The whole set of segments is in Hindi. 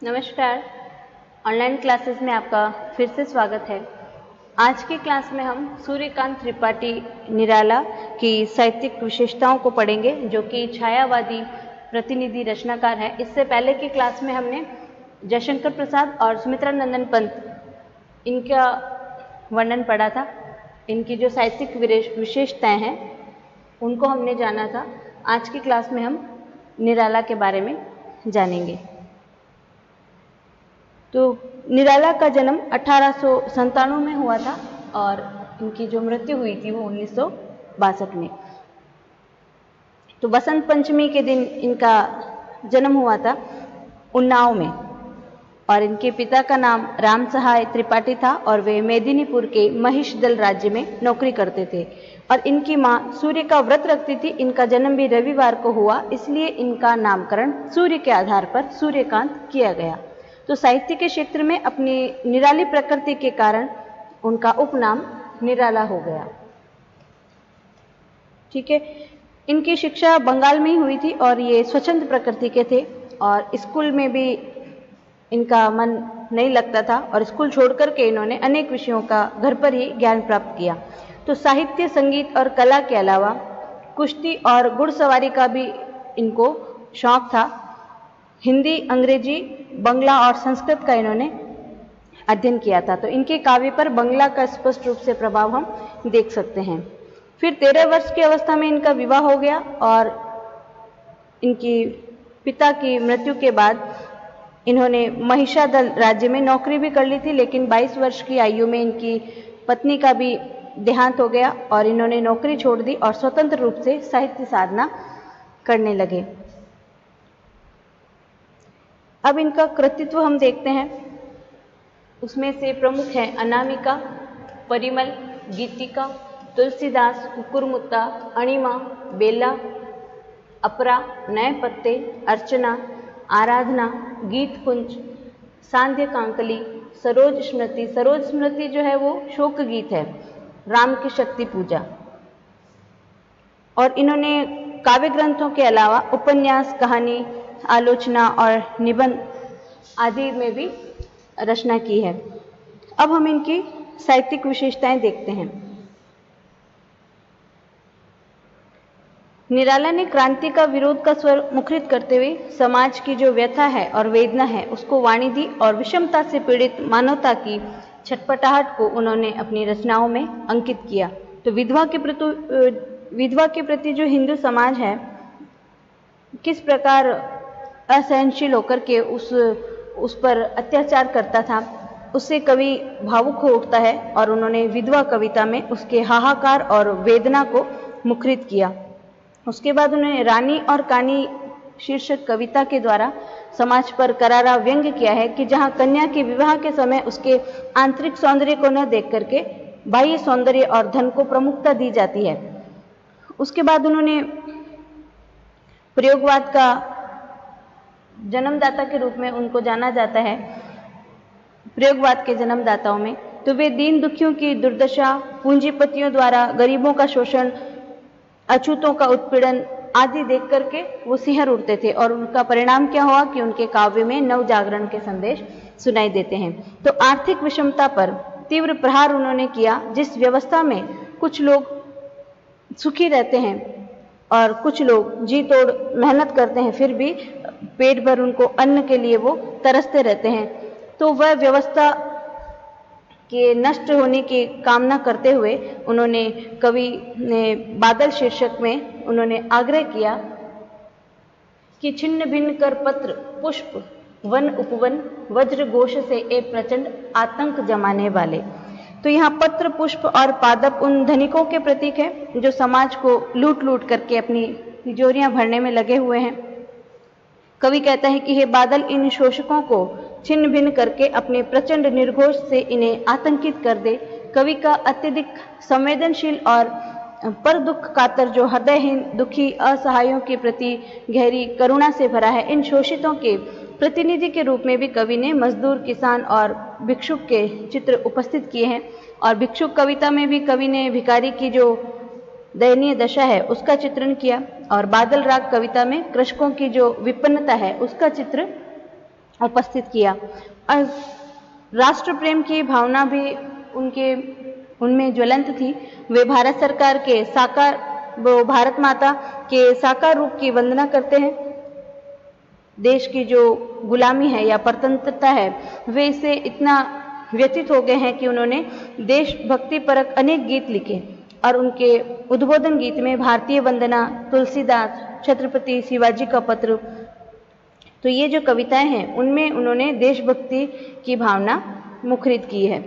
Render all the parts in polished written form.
नमस्कार। ऑनलाइन क्लासेस में आपका फिर से स्वागत है। आज की क्लास में हम सूर्यकांत त्रिपाठी निराला की साहित्यिक विशेषताओं को पढ़ेंगे, जो कि छायावादी प्रतिनिधि रचनाकार है। इससे पहले की क्लास में हमने जयशंकर प्रसाद और सुमित्रा नंदन पंत इनका वर्णन पढ़ा था। इनकी जो साहित्यिक विशेषताएं हैं उनको हमने जाना था। आज की क्लास में हम निराला के बारे में जानेंगे। तो निराला का जन्म 1897 में हुआ था और इनकी जो मृत्यु हुई थी वो 1962 में। तो बसंत पंचमी के दिन इनका जन्म हुआ था उन्नाव में, और इनके पिता का नाम राम सहाय त्रिपाठी था और वे मेदिनीपुर के महिषदल राज्य में नौकरी करते थे। और इनकी माँ सूर्य का व्रत रखती थी। इनका जन्म भी रविवार को हुआ, इसलिए इनका नामकरण सूर्य के आधार पर सूर्यकांत किया गया। तो साहित्य के क्षेत्र में अपनी निराली प्रकृति के कारण उनका उपनाम निराला हो गया। ठीक है। इनकी शिक्षा बंगाल में ही हुई थी और ये स्वच्छंद प्रकृति के थे, और स्कूल में भी इनका मन नहीं लगता था और स्कूल छोड़कर के इन्होंने अनेक विषयों का घर पर ही ज्ञान प्राप्त किया। तो साहित्य, संगीत और कला के अलावा कुश्ती और घुड़सवारी का भी इनको शौक था। हिंदी, अंग्रेजी, बंगला और संस्कृत का इन्होंने अध्ययन किया था। तो इनके काव्य पर बंगला का स्पष्ट रूप से प्रभाव हम देख सकते हैं। फिर 13 वर्ष की अवस्था में इनका विवाह हो गया और इनकी पिता की मृत्यु के बाद इन्होंने महिषादल राज्य में नौकरी भी कर ली थी, लेकिन 22 वर्ष की आयु में इनकी पत्नी का भी देहांत हो गया और इन्होंने नौकरी छोड़ दी और स्वतंत्र रूप से साहित्य साधना करने लगे। अब इनका कृतित्व हम देखते हैं। उसमें से प्रमुख हैं अनामिका, परिमल, गीतिका, तुलसीदास, कुकुरमुत्ता, अणिमा, बेला, अपरा, नए पत्ते, अर्चना, आराधना, गीत कुंज, सांध्य कांकली, सरोज स्मृति। सरोज स्मृति जो है वो शोक गीत है, राम की शक्ति पूजा। और इन्होंने काव्य ग्रंथों के अलावा उपन्यास, कहानी, आलोचना और निबंध आदि में भी रचना की है। अब हम इनकी साहित्यिक विशेषताएं देखते हैं। निराला ने क्रांति का विरोध का स्वर मुखरित करते हुए समाज की जो व्यथा है और वेदना है उसको वाणी दी, और विषमता से पीड़ित मानवता की छटपटाहट को उन्होंने अपनी रचनाओं में अंकित किया। तो विधवा के प्रति जो हिंदू समाज है किस प्रकार असहनशील होकर के उस पर अत्याचार करता था, उससे कवि भावुक हो उठता है और उन्होंने विधवा कविता में उसके हाहाकार और वेदना को मुखरित किया। उसके बाद उन्होंने रानी और कानी शीर्षक कविता के द्वारा समाज पर करारा व्यंग्य किया है कि जहां कन्या के विवाह के समय उसके आंतरिक सौंदर्य को न देख करके बाह्य सौंदर्य और धन को प्रमुखता दी जाती है। उसके बाद उन्होंने प्रयोगवाद का जन्मदाता के रूप में उनको जाना जाता है, प्रयोगवाद के जन्मदाताओं में। तो वे दीन दुखियों की दुर्दशा, पूंजीपतियों द्वारा गरीबों का शोषण, अछूतों का उत्पीड़न आदि देख करके वो सिहर उठते थे, और उनका परिणाम क्या हुआ कि उनके काव्य में नव जागरण के संदेश सुनाई देते हैं। तो आर्थिक विषमता पर तीव्र प्रहार उन्होंने किया। जिस व्यवस्था में कुछ लोग सुखी रहते हैं और कुछ लोग जी तोड़ मेहनत करते हैं, फिर भी पेट भर उनको अन्न के लिए वो तरसते रहते हैं, तो वह व्यवस्था के नष्ट होने की कामना करते हुए उन्होंने कवि ने बादल शीर्षक में उन्होंने आग्रह किया कि छिन्न भिन्न कर पत्र पुष्प वन उपवन वज्र घोष से ए प्रचंड आतंक जमाने वाले। तो यहाँ पत्र, पुष्प और पादप उन धनिकों के प्रतीक है जो समाज को लूट लूट करके अपनी तिजोरियां भरने में लगे हुए हैं। कवि कहता है कि हे बादल, इन शोषकों को छिन्न भिन्न करके अपने प्रचंड निर्घोष से इन्हें आतंकित कर दे। कवि का अत्यधिक संवेदनशील और पर दुख कातर जो हृदयहीन, दुखी, असहायों के प्रति गहरी करुणा से भरा है। इन शोषितों के प्रतिनिधि के रूप में भी कवि ने मजदूर, किसान और भिक्षुक के चित्र उपस्थित किए हैं। और भिक्षुक कविता में भी कवि ने भिखारी की जो दयनीय दशा है उसका चित्रण किया, और बादल राग कविता में कृषकों की जो विपन्नता है उसका चित्र उपस्थित किया। और राष्ट्र प्रेम की भावना भी उनमें ज्वलंत थी। वे भारत सरकार के वो भारत माता के साकार रूप की वंदना करते हैं। देश की जो गुलामी है या परतंत्रता है, वे इससे इतना व्यथित हो गए हैं कि उन्होंने देशभक्ति परक अनेक गीत लिखे और उनके उद्बोधन गीत में भारतीय वंदना, तुलसीदास, छत्रपति शिवाजी का पत्र, तो ये जो कविताएं हैं उनमें उन्होंने देशभक्ति की भावना मुखरित की है।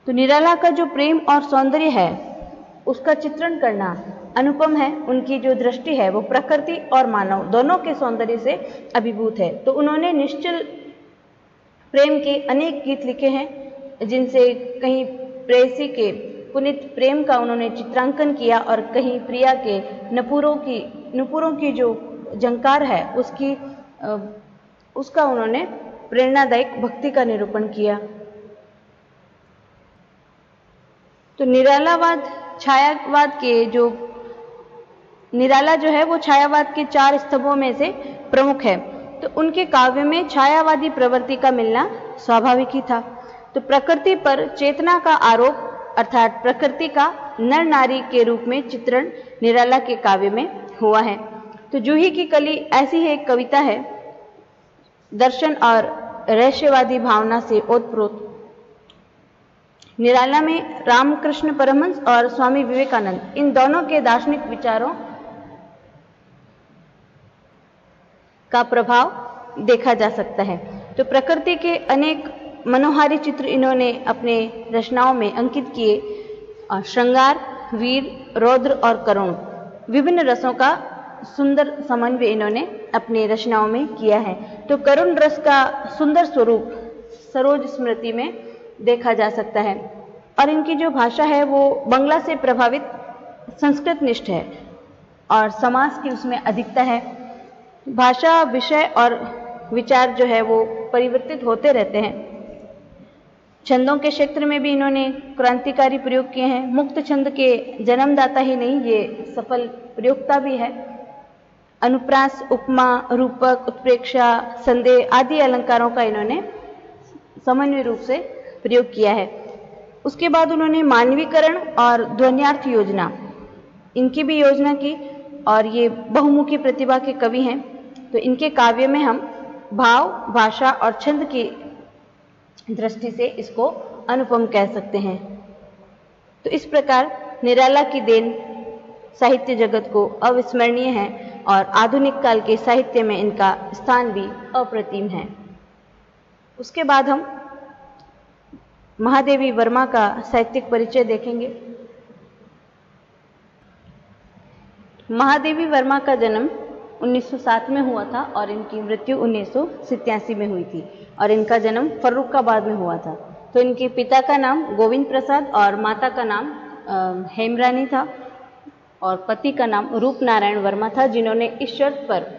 तो निराला का जो प्रेम और सौंदर्य है उसका चित्रण करना अनुपम है। उनकी जो दृष्टि है वो प्रकृति और मानव दोनों के सौंदर्य से अभिभूत है। तो उन्होंने निश्चल प्रेम के अनेक गीत लिखे हैं, जिनसे कहीं प्रेयसी के पुनित प्रेम का उन्होंने चित्रांकन किया और कहीं प्रिया के नुपुरों की जो झंकार है उसका उन्होंने प्रेरणादायक भक्ति का निरूपण किया। तो निराला जो है वो छायावाद के 4 स्तंभों में से प्रमुख है। तो उनके काव्य में छायावादी प्रवृत्ति का मिलना स्वाभाविक ही था। तो प्रकृति पर चेतना का आरोप अर्थात प्रकृति का नर नारी के रूप में चित्रण निराला के काव्य में हुआ है। तो जूही की कली ऐसी ही एक कविता है, दर्शन और रहस्यवादी भावना से ओतप्रोत। निराला में रामकृष्ण परमहंस और स्वामी विवेकानंद इन दोनों के दार्शनिक विचारों का प्रभाव देखा जा सकता है। तो प्रकृति के अनेक मनोहारी चित्र इन्होंने अपने रचनाओं में अंकित किए और श्रृंगार, वीर, रौद्र और करुण विभिन्न रसों का सुंदर समन्वय इन्होंने अपनी रचनाओं में किया है। तो करुण रस का सुंदर स्वरूप सरोज स्मृति में देखा जा सकता है। और इनकी जो भाषा है वो बंगला से प्रभावित संस्कृत निष्ठ है और समास की उसमें अधिकता है। भाषा, विषय और विचार जो है वो परिवर्तित होते रहते हैं। छंदों के क्षेत्र में भी इन्होंने क्रांतिकारी प्रयोग किए हैं। मुक्त छंद के जन्मदाता ही नहीं, ये सफल प्रयोक्ता भी है। अनुप्रास, उपमा, रूपक, उत्प्रेक्षा, संदेह आदि अलंकारों का इन्होंने समन्वय रूप से प्रयोग किया है। उसके बाद उन्होंने मानवीकरण और ध्वन्यार्थ योजना इनकी भी योजना की और ये बहुमुखी प्रतिभा के कवि हैं। तो इनके काव्य में हम भाव, भाषा और छंद की दृष्टि से इसको अनुपम कह सकते हैं। तो इस प्रकार निराला की देन साहित्य जगत को अविस्मरणीय है और आधुनिक काल के साहित्य में इनका स्थान भी अप्रतिम है। उसके बाद हम महादेवी वर्मा का साहित्यिक परिचय देखेंगे। महादेवी वर्मा का जन्म 1907 में हुआ था और इनकी मृत्यु 1987 में हुई थी और इनका जन्म फर्रुखाबाद में हुआ था। तो इनके पिता का नाम गोविंद प्रसाद और माता का नाम हेमरानी था और पति का नाम रूप नारायण वर्मा था, जिन्होंने इस शर्त पर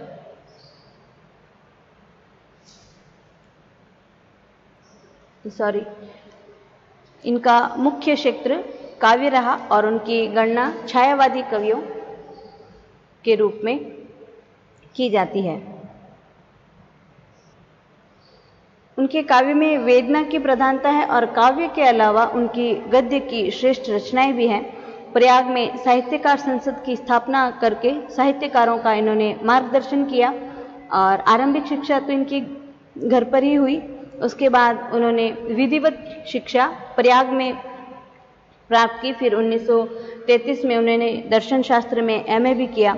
इनका मुख्य क्षेत्र काव्य रहा और उनकी गणना छायावादी कवियों के रूप में की जाती है। उनके काव्य में वेदना की प्रधानता है और काव्य के अलावा उनकी गद्य की श्रेष्ठ रचनाएं भी हैं। प्रयाग में साहित्यकार संसद की स्थापना करके साहित्यकारों का इन्होंने मार्गदर्शन किया और आरंभिक शिक्षा तो इनकी घर पर ही हुई। उसके बाद उन्होंने विधिवत शिक्षा प्रयाग में प्राप्त की। फिर 1933 में उन्होंने दर्शन शास्त्र में एमए भी किया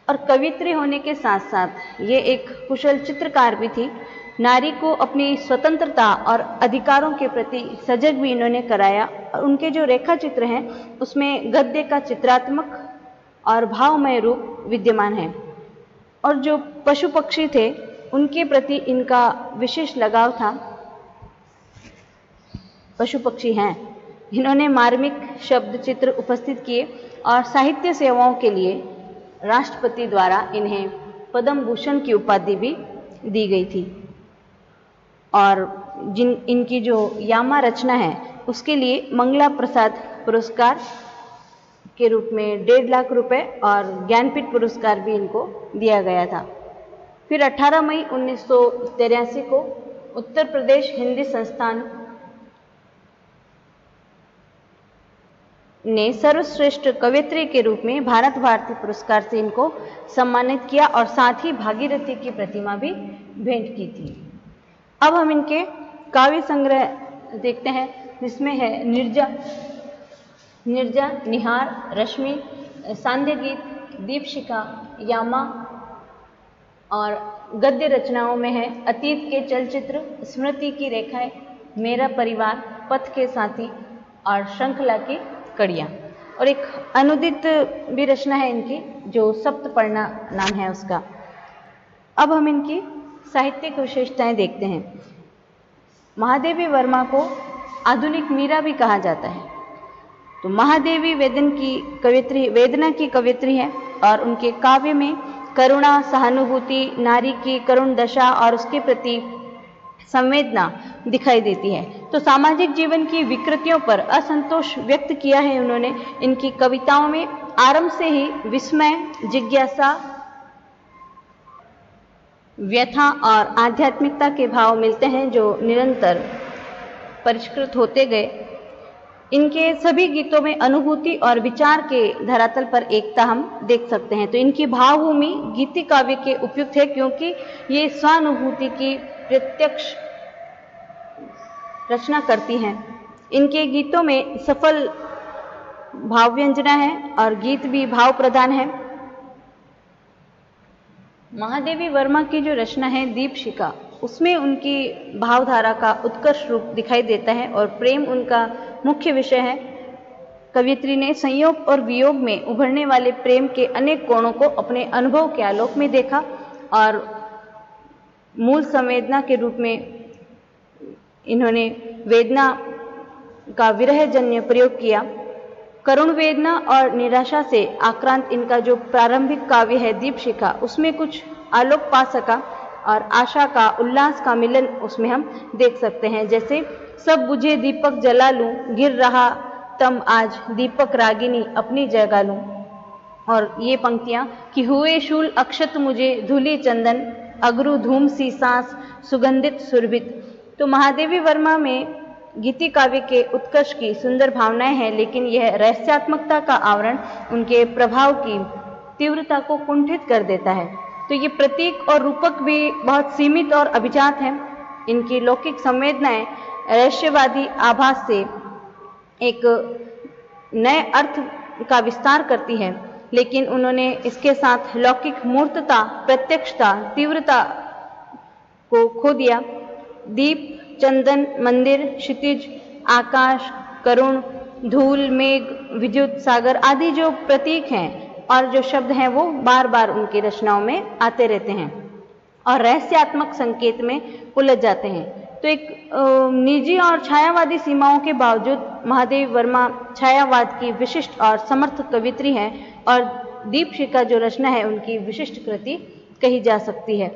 और कवियत्री होने के साथ साथ ये एक कुशल चित्रकार भी थी। नारी को अपनी स्वतंत्रता और अधिकारों के प्रति सजग भी इन्होंने कराया और उनके जो रेखा चित्र हैं उसमें गद्य का चित्रात्मक और भावमय रूप विद्यमान है। और जो पशु पक्षी थे उनके प्रति इनका विशेष लगाव था। पशु पक्षी हैं, इन्होंने मार्मिक शब्द चित्र उपस्थित किए और साहित्य सेवाओं के लिए राष्ट्रपति द्वारा इन्हें पद्म भूषण की उपाधि भी दी गई थी। और इनकी जो यामा रचना है उसके लिए मंगला प्रसाद पुरस्कार के रूप में 1.5 लाख रुपए और ज्ञानपीठ पुरस्कार भी इनको दिया गया था। फिर 18 मई 1983 को उत्तर प्रदेश हिंदी संस्थान ने सर्वश्रेष्ठ कवयित्री के रूप में भारत भारती पुरस्कार से इनको सम्मानित किया और साथ ही भागीरथी की प्रतिमा भी भेंट की थी। अब हम इनके काव्य संग्रह देखते हैं, जिसमें है निर्जा, निहार, रश्मि, सांध्य गीत, दीपशिखा, यामा, और गद्य रचनाओं में है अतीत के चलचित्र, स्मृति की रेखाएं, मेरा परिवार, पथ के साथी और श्रृंखला की कड़ियाँ। और एक अनुदित भी रचना है इनकी, जो सप्तपर्णा नाम है उसका। अब हम इनकी साहित्यिक विशेषताएं देखते हैं। महादेवी वर्मा को आधुनिक मीरा भी कहा जाता है। तो महादेवी वेदना की कवयित्री है और उनके काव्य में करुणा, सहानुभूति, नारी की करुण दशा और उसके प्रति संवेदना दिखाई देती है। तो सामाजिक जीवन की विकृतियों पर असंतोष व्यक्त किया है उन्होंने। इनकी कविताओं में आरंभ से ही विस्मय, जिज्ञासा, व्यथा और आध्यात्मिकता के भाव मिलते हैं, जो निरंतर परिष्कृत होते गए। इनके सभी गीतों में अनुभूति और विचार के धरातल पर एकता हम देख सकते हैं। तो इनकी भावभूमि गीति काव्य के उपयुक्त है, क्योंकि ये स्वानुभूति की प्रत्यक्ष रचना करती हैं। इनके गीतों में सफल भाव व्यंजना है और गीत भी भाव प्रधान है। महादेवी वर्मा की जो रचना है दीपशिखा, उसमें उनकी भावधारा का उत्कर्ष रूप दिखाई देता है और प्रेम उनका मुख्य विषय है। कवयित्री ने संयोग और वियोग में उभरने वाले प्रेम के अनेक कोणों को अपने अनुभव के आलोक में देखा और मूल संवेदना के रूप में इन्होंने वेदना का विरहजन्य प्रयोग किया। करुण वेदना और निराशा से आक्रांत इनका जो प्रारंभिक काव्य है दीपशिखा, उसमें कुछ आलोक पा सका और आशा का, उल्लास का मिलन उसमें हम देख सकते हैं। जैसे सब बुझे दीपक जला लूं, गिर रहा तम आज दीपक रागिनी अपनी जगा लूं। और ये पंक्तियां कि हुए शूल अक्षत मुझे धूली चंदन, अगरू धूम सी सांस सुगंधित सुरभित। तो महादेवी वर्मा में गीति काव्य के उत्कर्ष की सुंदर भावनाएं हैं, लेकिन यह रहस्यात्मकता का आवरण उनके प्रभाव की तीव्रता को कुंठित कर देता है। तो ये प्रतीक और रूपक भी बहुत सीमित और अभिजात हैं। इनकी लौकिक संवेदनाएं रहस्यवादी आभास से एक नए अर्थ का विस्तार करती है, लेकिन उन्होंने इसके साथ लौकिक मूर्तता, प्रत्यक्षता, तीव्रता को खो दिया। दीप, चंदन, मंदिर, क्षितिज, आकाश, करुण, धूल, मेघ, विद्युत, सागर आदि जो प्रतीक हैं और जो शब्द हैं वो बार बार उनकी रचनाओं में आते रहते हैं और रहस्यात्मक संकेत में उलझ जाते हैं। तो एक निजी और छायावादी सीमाओं के बावजूद महादेवी वर्मा छायावाद की विशिष्ट और समर्थ कवयित्री हैं और दीपशिखा जो रचना है उनकी विशिष्ट कृति कही जा सकती है।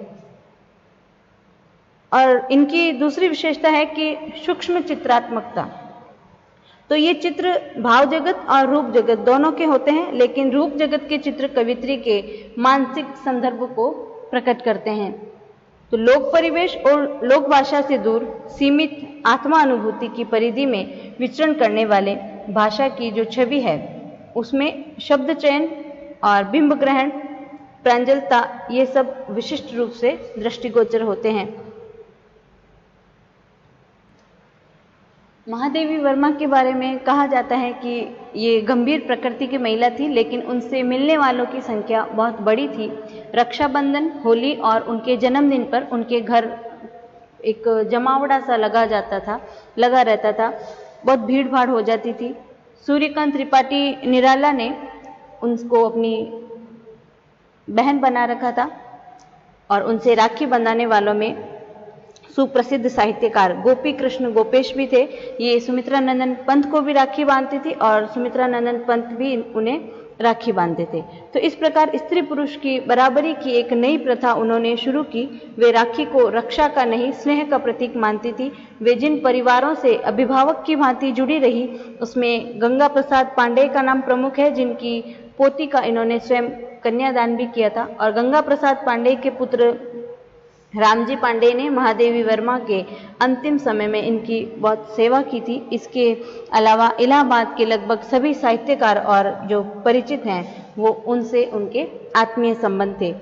और इनकी दूसरी विशेषता है कि सूक्ष्म चित्रात्मकता। तो ये चित्र भाव जगत और रूप जगत दोनों के होते हैं, लेकिन रूप जगत के चित्र कवयित्री के मानसिक संदर्भ को प्रकट करते हैं। तो लोक परिवेश और लोक भाषा से दूर सीमित आत्मा अनुभूति की परिधि में विचरण करने वाले भाषा की जो छवि है उसमें शब्द चयन और बिंब ग्रहण, प्रांजलता, ये सब विशिष्ट रूप से दृष्टिगोचर होते हैं। महादेवी वर्मा के बारे में कहा जाता है कि ये गंभीर प्रकृति की महिला थी, लेकिन उनसे मिलने वालों की संख्या बहुत बड़ी थी। रक्षाबंधन, होली और उनके जन्मदिन पर उनके घर एक जमावड़ा सा लगा रहता था। बहुत भीड़ भाड़ हो जाती थी। सूर्यकांत त्रिपाठी निराला ने उनको अपनी बहन बना रखा था और उनसे राखी बंधाने वालों में सुप्रसिद्ध साहित्यकार गोपी कृष्ण गोपेश भी थे। ये सुमित्रा नंदन पंत को भी राखी बांधती थी और सुमित्रा नंदन पंत भी उन्हें राखी बांधते थे। तो इस प्रकार स्त्री पुरुष की बराबरी की एक नई प्रथा उन्होंने शुरू की। वे राखी को रक्षा का नहीं, स्नेह का प्रतीक मानती थी। वे जिन परिवारों से अभिभावक की भांति जुड़ी रही उसमें गंगा प्रसाद पांडेय का नाम प्रमुख है, जिनकी पोती का इन्होंने स्वयं कन्यादान भी किया था। और गंगा प्रसाद पांडेय के पुत्र रामजी पांडे ने महादेवी वर्मा के अंतिम समय में इनकी बहुत सेवा की थी। इसके अलावा इलाहाबाद के लगभग सभी साहित्यकार और जो परिचित हैं वो उनसे उनके आत्मीय संबंध थे।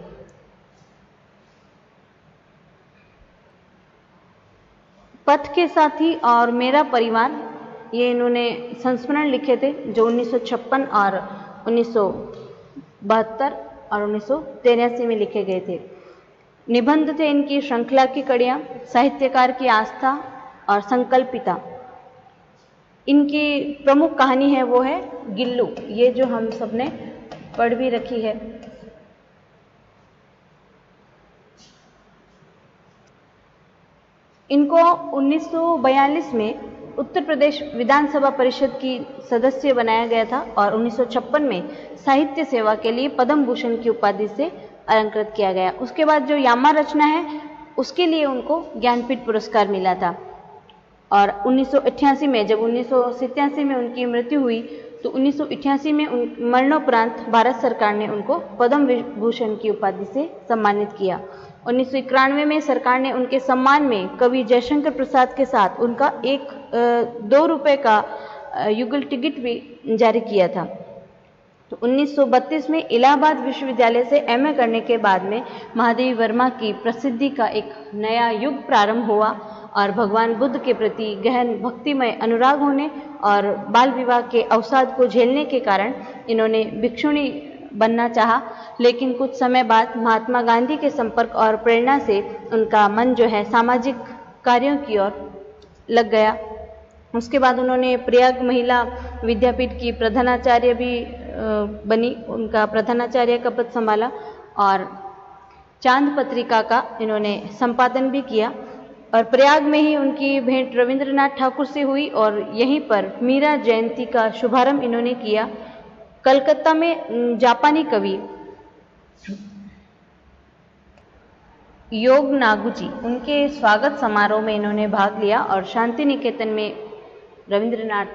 पथ के साथी और मेरा परिवार, ये इन्होंने संस्मरण लिखे थे जो 1956 और 1972 और 1983 में लिखे गए थे। निबंध थे इनकी श्रृंखला की कड़ियाँ, साहित्यकार की आस्था और संकल्पिता। इनकी प्रमुख कहानी है वो है गिल्लू, ये जो हम सबने पढ़ भी रखी है। इनको 1942 में उत्तर प्रदेश विधानसभा परिषद की सदस्य बनाया गया था और 1956 में साहित्य सेवा के लिए पद्म भूषण की उपाधि से अलंकृत किया गया। उसके बाद जो यामा रचना है उसके लिए उनको ज्ञानपीठ पुरस्कार मिला था। और 1988 में जब 1987 में उनकी मृत्यु हुई तो 1988 में मरणोपरांत भारत सरकार ने उनको पद्म भूषण की उपाधि से सम्मानित किया। 1991 में सरकार ने उनके सम्मान में कवि जयशंकर प्रसाद के साथ उनका एक 2 रुपये का युगल टिकट भी जारी किया था। तो 1932 में इलाहाबाद विश्वविद्यालय से एमए करने के बाद में महादेवी वर्मा की प्रसिद्धि का एक नया युग प्रारंभ हुआ और भगवान बुद्ध के प्रति गहन भक्तिमय अनुराग होने और बाल विवाह के अवसाद को झेलने के कारण इन्होंने भिक्षुणी बनना चाहा, लेकिन कुछ समय बाद महात्मा गांधी के संपर्क और प्रेरणा से उनका मन जो है सामाजिक कार्यों की ओर लग गया। उसके बाद उन्होंने प्रयाग महिला विद्यापीठ की प्रधानाचार्य भी बनी, उनका प्रधानाचार्य का पद संभाला और चांद पत्रिका का इन्होंने संपादन भी किया। और प्रयाग में ही उनकी भेंट रविंद्रनाथ ठाकुर से हुई और यहीं पर मीरा जयंती का शुभारंभ इन्होंने किया। कलकत्ता में जापानी कवि योग नागुची उनके स्वागत समारोह में इन्होंने भाग लिया और शांति निकेतन में रविंद्रनाथ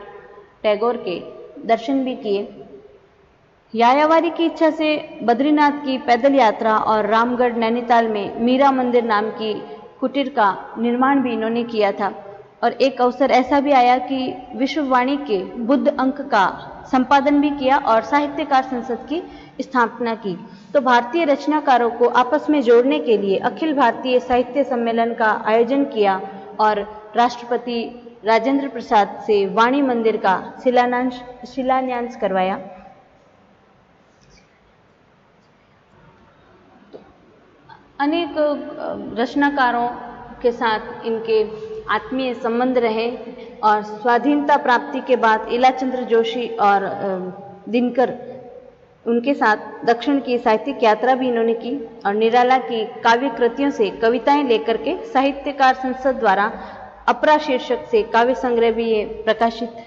टैगोर के दर्शन भी किए। यायावारी की इच्छा से बद्रीनाथ की पैदल यात्रा और रामगढ़ नैनीताल में मीरा मंदिर नाम की कुटीर का निर्माण भी इन्होंने किया था। और एक अवसर ऐसा भी आया कि विश्ववाणी के बुद्ध अंक का संपादन भी किया और साहित्यकार संसद की स्थापना की। तो भारतीय रचनाकारों को आपस में जोड़ने के लिए अखिल भारतीय साहित्य सम्मेलन का आयोजन किया और राष्ट्रपति राजेंद्र प्रसाद से वाणी मंदिर का शिलान्यास करवाया। अनेक रचनाकारों के साथ इनके आत्मीय संबंध रहे और स्वाधीनता प्राप्ति के बाद इलाचंद्र जोशी और दिनकर उनके साथ दक्षिण की साहित्यिक यात्रा भी इन्होंने की और निराला की काव्य कृतियों से कविताएं लेकर के साहित्यकार संसद द्वारा अपरा शीर्षक से काव्य संग्रह भी ये प्रकाशित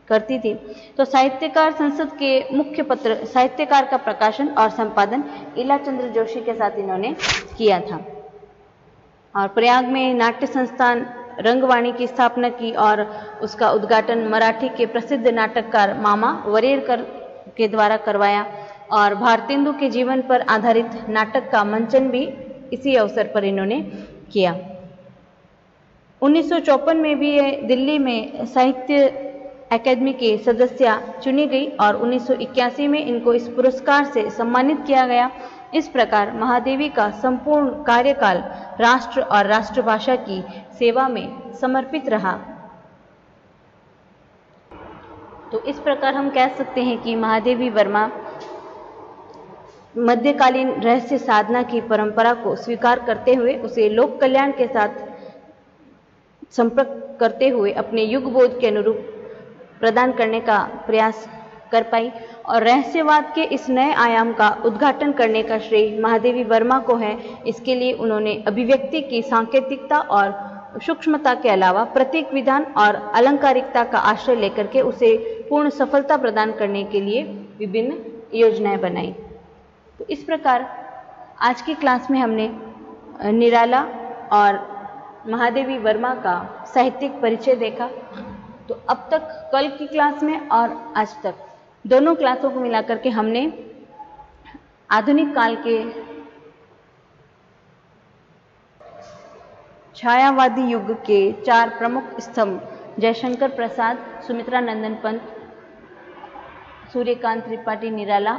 करती थी। तो साहित्यकार संसद के मुख्य पत्र साहित्यकार का प्रकाशन और संपादन इलाचंद्र जोशी के साथ इन्होंने किया था। और प्रयाग में नाट्य संस्थान रंगवाणी की स्थापना की और उसका उद्घाटन मराठी के प्रसिद्ध नाटककार मामा वरेरकर के द्वारा करवाया और भारतेंदु के जीवन पर आधारित नाटक का मंचन भी इसी अवसर पर इन्होंने किया। 1954 में भी ये दिल्ली में साहित्य अकादमी के सदस्य चुनी गई और 1981 में इनको इस पुरस्कार से सम्मानित किया गया। इस प्रकार महादेवी का संपूर्ण कार्यकाल राष्ट्र और राष्ट्रभाषा की सेवा में समर्पित रहा। तो इस प्रकार हम कह सकते हैं कि महादेवी वर्मा मध्यकालीन रहस्य साधना की परंपरा को स्वीकार करते हुए उसे लोक कल्याण के साथ संपर्क करते हुए अपने युग बोध के अनुरूप प्रदान करने का प्रयास कर पाई और रहस्यवाद के इस नए आयाम का उद्घाटन करने का श्रेय महादेवी वर्मा को है। इसके लिए उन्होंने अभिव्यक्ति की सांकेतिकता और सूक्ष्मता के अलावा प्रतीक विधान और अलंकारिकता का आश्रय लेकर के उसे पूर्ण सफलता प्रदान करने के लिए विभिन्न योजनाएं बनाई। तो इस प्रकार आज की क्लास में हमने निराला और महादेवी वर्मा का साहित्यिक परिचय देखा। तो अब तक कल की क्लास में और आज तक दोनों क्लासों को मिलाकर के हमने आधुनिक काल के छायावादी युग के 4 प्रमुख स्तंभ जयशंकर प्रसाद, सुमित्रा नंदन पंत, सूर्यकांत त्रिपाठी निराला